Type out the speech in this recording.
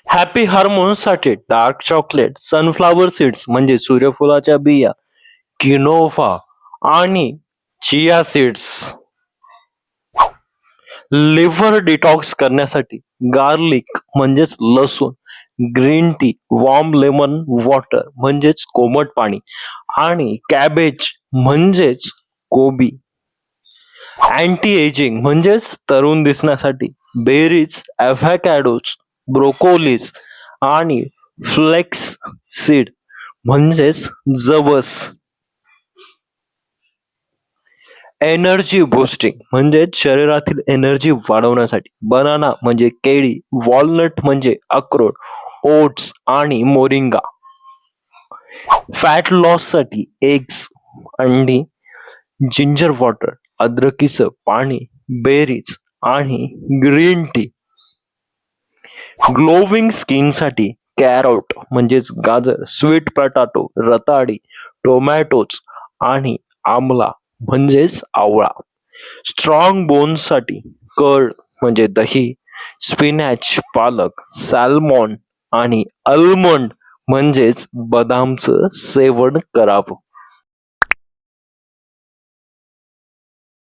Happy हार्मोन्ससाठी dark chocolate, sunflower seeds म्हणजे सूर्यफुलाच्या बिया, किनोफा आणि चिया सीड्स. लिव्हर डिटॉक्स करण्यासाठी गार्लिक म्हणजेच लसूण, green tea, warm lemon water म्हणजेच कोमट पाणी आणि कॅबेज म्हणजेच कोबी. अँटी एजिंग म्हणजेच तरुण दिसण्यासाठी बेरीज, ॲव्होकॅडोज, ब्रोकोलीज आणि फ्लेक्स सीड म्हणजेच जवस. एनर्जी बूस्टिंग म्हणजे शरीरातील एनर्जी वाढवण्यासाठी बनाना म्हणजे केळी, वॉलनट म्हणजे अक्रोड, ओट्स आणि मोरिंगा. फॅट लॉस साठी एग्स, अंडी, जिंजर वॉटर, अद्रकीचं पाणी, बेरीज आणि ग्रीन टी. ग्लोविंग स्किन साठी कॅरोट म्हणजेच गाजर, स्वीट पटाटो, रताळी, टोमॅटोज आणि आमला म्हणजेच आवळा. स्ट्रॉंग बोन्स साठी कर्ड म्हणजे दही, स्पिनॅच, पालक, सॅल्मॉन आणि अल्मंड म्हणजेच बदामचं सेवन करावं.